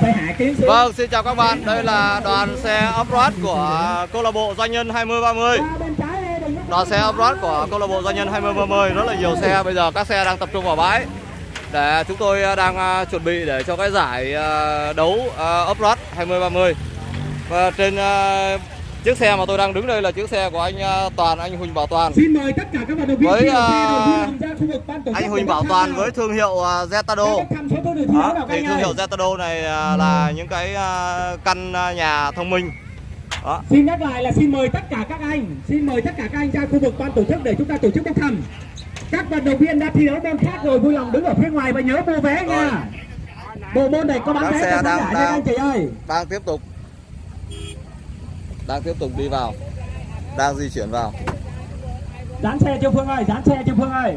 phải hạ kiến xuống. Vâng, xin chào các bạn. Đây là đoàn xe off-road của câu lạc bộ Doanh nhân 2030. Đoàn xe off-road của câu lạc bộ Doanh nhân 2030 rất là nhiều xe. Bây giờ các xe đang tập trung vào bãi để chúng tôi đang chuẩn bị để cho cái giải đấu off-road 2030. Và trên chiếc xe mà tôi đang đứng đây là chiếc xe của anh Toàn, anh Huỳnh Bảo Toàn. Xin mời tất cả các vận động viên Với anh Huỳnh Bảo Toàn với thương hiệu Zetado. Thì thương hiệu Zetado này là những cái căn nhà thông minh. Đó. Xin nhắc lại là xin mời tất cả các anh ra khu vực ban tổ chức để chúng ta tổ chức bốc thăm. Các vận động viên đã thi đấu môn khác rồi vui lòng đứng ở phía ngoài và nhớ mua vé nha. Bộ môn này có bán vé cho khán giả nha anh chị ơi. Đang tiếp tục đi vào, đang di chuyển vào. Dán xe cho Phương ơi, dán xe cho Phương ơi.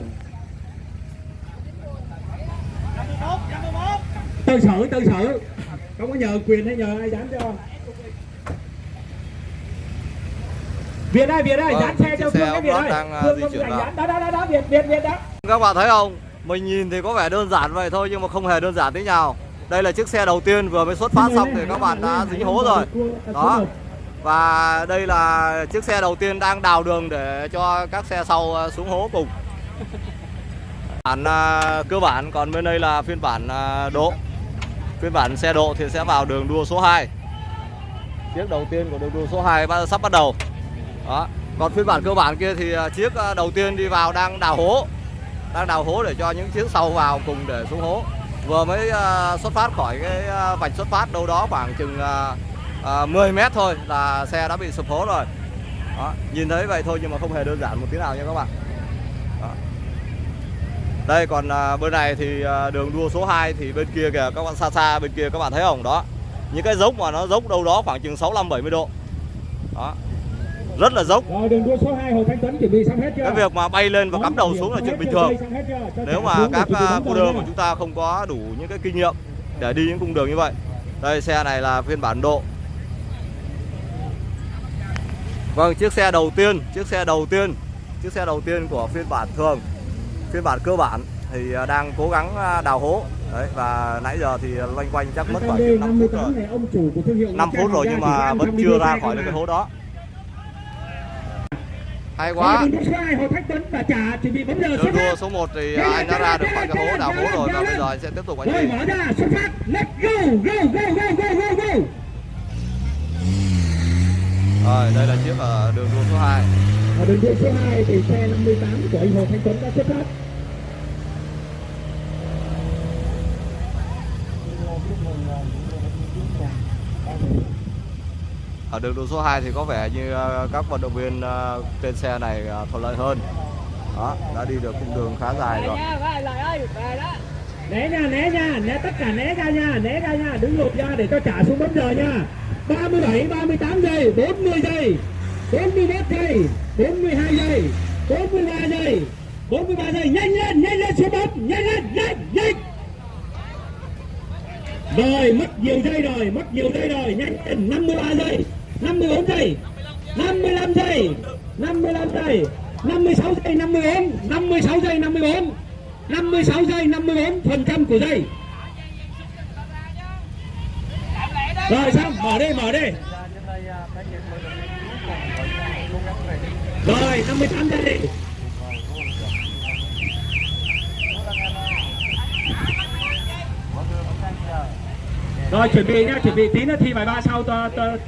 Tự sở. Không có nhờ quyền hay nhờ ai dán cho. Việt ơi, dán xe cho Phương cái Việt ơi. Phương không dành dán. Đó, Việt đó. Các bạn thấy không? Mình nhìn thì có vẻ đơn giản vậy thôi nhưng mà không hề đơn giản tí nào. Đây là chiếc xe đầu tiên vừa mới xuất phát xong thì các bạn đã dính hố rồi. Đó. Và đây là chiếc xe đầu tiên đang đào đường để cho các xe sau xuống hố cùng. Bản cơ bản, còn bên đây là phiên bản độ. Phiên bản xe độ thì sẽ vào đường đua số 2. Chiếc đầu tiên của đường đua số 2 sắp bắt đầu. Đó. Còn phiên bản cơ bản kia thì chiếc đầu tiên đi vào đang đào hố. Đang đào hố để cho những chiếc sau vào cùng để xuống hố. Vừa mới xuất phát khỏi cái vạch xuất phát đâu đó khoảng chừng 10 mét thôi là xe đã bị sụp hố rồi. Đó. Nhìn thấy vậy thôi nhưng mà không hề đơn giản một tí nào nha các bạn. Đó. Đây còn bên này thì đường đua số 2 thì bên kia kìa, các bạn xa bên kia các bạn thấy không? Đó. Những cái dốc mà nó dốc đâu đó khoảng chừng 65-70 độ. Đó. Rất là dốc. Rồi đường đua số 2 Hồ Thanh Tuấn chuẩn bị xong hết chưa? Cái việc mà bay lên và cắm đầu xuống là chuyện bình thường. Nếu mà các coder của chúng ta không có đủ những cái kinh nghiệm để đi những cung đường như vậy. Đây, xe này là phiên bản độ. Vâng, chiếc xe đầu tiên của phiên bản thường. Phiên bản cơ bản thì đang cố gắng đào hố. Đấy, và nãy giờ thì loanh quanh chắc mất khoảng 5 phút rồi. 5 phút rồi nhưng mà vẫn chưa ra khỏi được cái hố đó. Hay quá. Đường đua số 1 thì anh đã ra được khỏi cái hố, đào hố rồi và bây giờ anh sẽ tiếp tục anh đi. Rồi, đây là chiếc ở đường đua số 2. Ở đường đua số 2 thì xe 58 của anh Hồ Thanh Tuấn đã xuất phát. Ở đường đua số 2 thì có vẻ như các vận động viên trên xe này thuận lợi hơn. Đó, đã đi được cung đường khá dài rồi. Né nha, tất cả né ra nha, đứng lùi ra để cho trả xuống bấm giờ nha. 37, 38 giây, 40 giây, 41 giây, 42 giây, 43 giây, 43 giây, nhanh lên xuống bấm, nhanh lên. Rồi, mất nhiều giây rồi, nhanh lên, 53 giây, 54 giây, 55 giây, 56 giây, 54, 56 giây, 54, 56 giây, 54% của giây. Rồi xong, mở đi. Rồi, 58 giây. Rồi chuẩn bị tí nữa thi bài 3 sau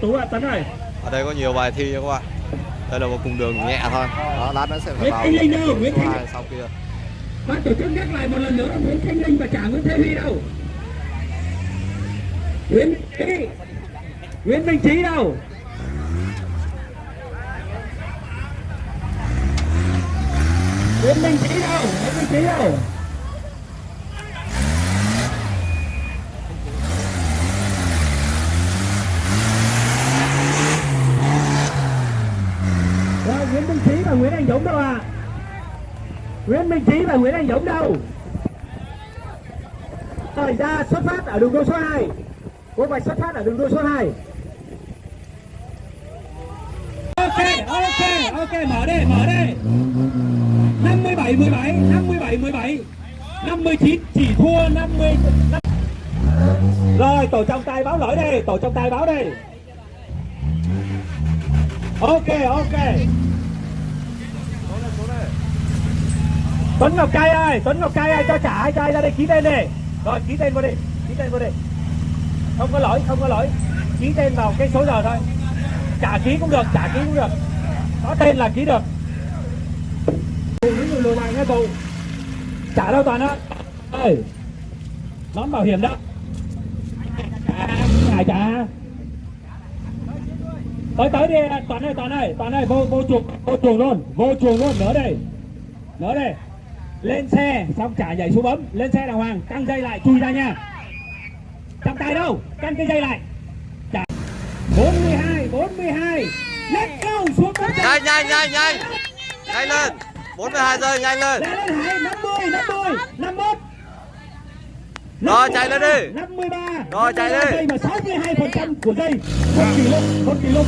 Tú Tấn rồi. Ở đây có nhiều bài thi nha các bạn. Đây là một cung đường nhẹ thôi. Đó, lát nữa sẽ phải vào Nguyễn Thanh Linh sau kia. Ban tổ chức nhắc lại một lần nữa, Nguyễn Thanh Linh và chả Nguyễn Thế Huy đâu. Nguyễn Minh Trí đâu. Nguyễn Minh Trí đâu. Rồi Nguyễn Minh Trí và Nguyễn Anh Dũng đâu à? Nguyễn Minh Trí và Nguyễn Anh Dũng đâu? Rồi ra xuất phát ở đường đua số 2. Cô Bạch xuất phát ở đường đua số 2. Ok, mở đi. 57-17, 57-17. 59 chỉ thua 50. Rồi tổ trọng tài báo lỗi đây, tổ trọng tài báo đây. Ok ok. Tuấn Ngọc Trai ơi, Tuấn Ngọc Trai ơi, cho trả hai trai ra đây ký tên đi. Rồi ký tên vào đi, ký tên vào đi. Không có lỗi, không có lỗi. Ký tên vào cái số giờ thôi. Trả ký cũng được, trả ký cũng được. Có tên là ký được. Những người lùi bài nghe tù. Trả đâu Toàn á. Ơi. Nón bảo hiểm đó. Trả, trả. Tới đi Toàn ơi, vô chuồng luôn, nở đây. Nở đây. Lên xe xong trả nhảy xuống bấm, lên xe đàng hoàng, căng dây lại chui ra nha. Trọng tài đâu, căng cái dây lại. Trả. 42 let's go xuống bấm. Nhanh lên 42 giây, nhanh lên. Lên Hải 50 51. Rồi chạy lên đi. 53. Rồi chạy đi. Dây mà 62% của dây. Không kỷ lục.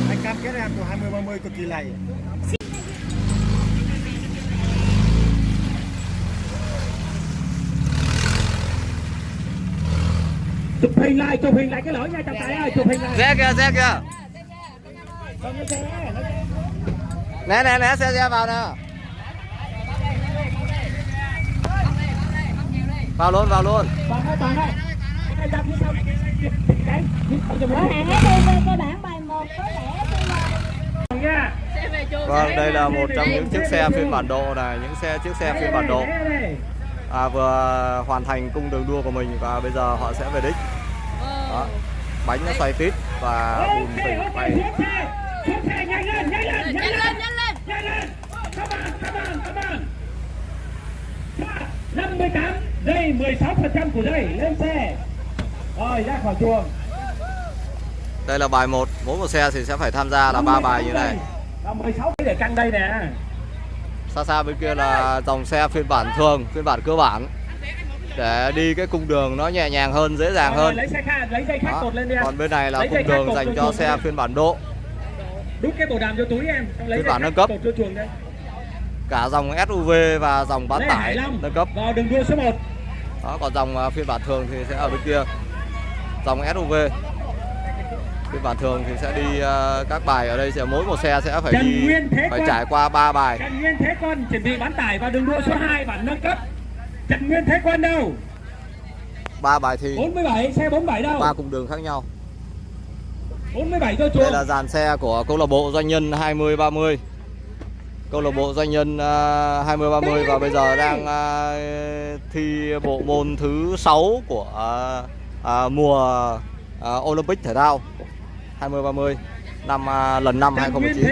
Anh cam kết em của 20-30 cực kỳ lầy. Chụp hình lại cái lỗi nha trọng tài ơi, chụp hình lại. Xe kìa. Né xe vào nè. Vào luôn. Toàn ơi. Cửa hàng ấy đưa cái bản bài 1 có lẽ Vâng, đây là một trong những chiếc xe phiên bản độ này, chiếc xe phiên bản độ vừa hoàn thành cung đường đua của mình và bây giờ họ sẽ về đích. Đó. Bánh nó xoay tít và bùn tỉnh bay. Xuống xe nhanh lên. Come on. 58 giây, 16% của dây, lên xe. Rồi ra khỏi chuồng. Đây là bài 1, mỗi một xe thì sẽ phải tham gia là 3 bài như này. 16 để căng đây nè. Xa bên kia là dòng xe phiên bản thường, phiên bản cơ bản. Để đi cái cung đường nó nhẹ nhàng hơn, dễ dàng hơn. Lấy dây khác cột lên đi em. Còn bên này là cung đường dành cho xe phiên bản độ. Đút cái bộ đàm cho túi em. Lấy phiên bản nâng cấp. cho chuồng đây. Cả dòng SUV và dòng bán tải nâng cấp. Vào đường đua số 1. Đó, còn dòng phiên bản thường thì sẽ ở bên kia. Dòng SUV phiên bản thường thì sẽ đi các bài ở đây, sẽ mỗi một xe sẽ phải trải qua 3 bài. Trần Nguyên Thế Quân chuẩn bị bán tải vào đường đua số 2 bản nâng cấp. Trần Nguyên Thế Quân đâu? 3 bài thi. 47 xe 47 đâu? 3 cung đường khác nhau. 47 cho chuồng. Đây là dàn xe của câu lạc bộ doanh nhân 2030. Câu lạc bộ doanh nhân 2030 và bây giờ đang thi bộ môn thứ 6 của mùa Olympic thể thao 2030 lần năm 2019.